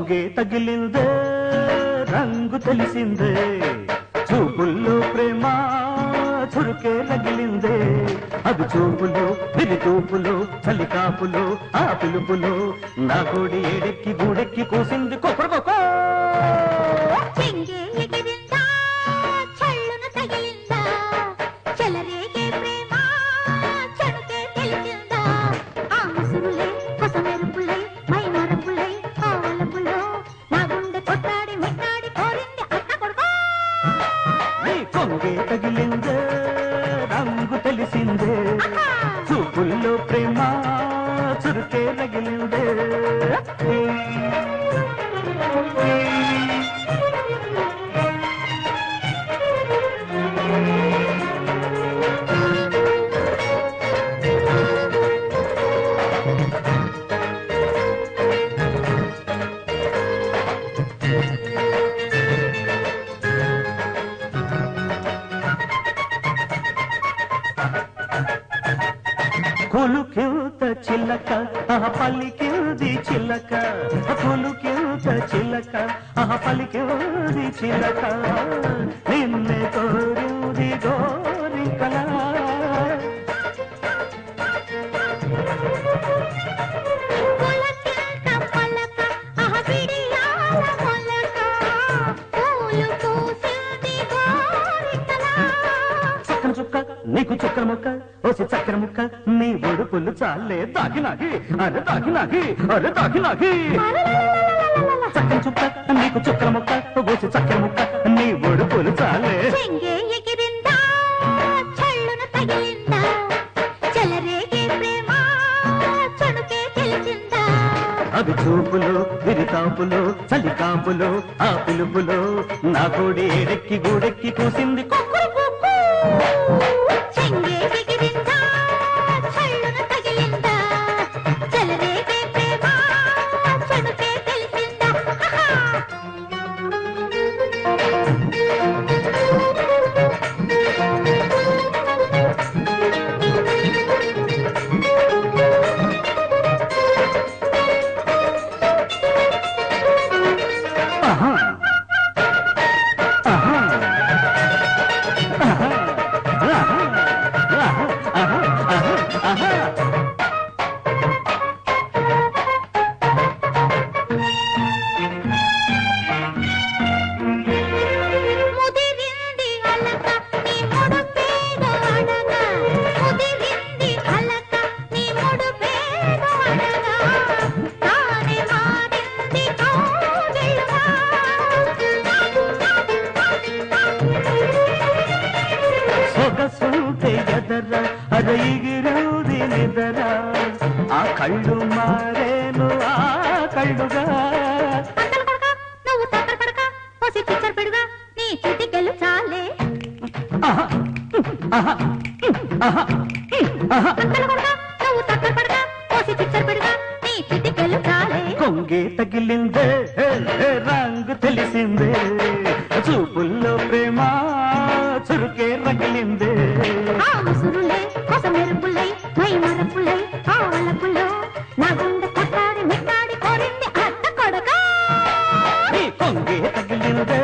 కొంగే తగిలిందే రంగు తెలిసిందే చూపుల్లో ప్రేమ చురుకే రగిలిందే అది చూపులు విరి చూపులు చలికాపులు ఆ పిలుపులు నా కోడి ఏడెక్కి గూడెక్కి కూసింది కొక్కడుకొక్క కొంగే తగిలిందే రంగు తెలిసిందే చూపుల్లో ప్రేమ చురుకే రగిలిందే కొలుకెంత చిల్లక పలికింది చిల్లక కొలుకెంత చిల్లక పలికింది చిల్లక నిన్నే కోరింది గోరికల చక్కన చుక్క నీకు చుక్కన ముక్క ఓసి చక్కెర ముక్క నీ ఒడుపులు చాలే దాగినాగి అరే దాగినాగి అరే దాగినాగి చక్కన చుక్క నీకు చుక్కన ముక్క ఓసి చక్కెర ముక్క నీ ఒడుపులు చాలే అది చూపులు విరితాపులు చలికాపులు ఆ పిలుపులు నా కోడి ఏడెక్కి గూడెక్కి కూసింది అరగిరుది నిదర ఆ కళ్ళు మారేను ఆ కళ్ళుగా నువ్వు తొందర పడక పోసి చిచ్చర పెడుగా నీ చిటికెలు చాలే నువ్వు తొందర పడక పోసి చిచ్చర పెడుగా నీ చిటికెలు చాలే కొంగే తగిలిందే రంగు తెలిసిందే చూపుల్లో ప్రేమ చురుకే రగిలిందే ఆ ముసురులే కొస మెరుపులై మై మరపులై ఆవలపులో నా గుండె కొట్టాడి మిట్టాడి కోరింది అత్త కొడక కొంగే తగిలిందే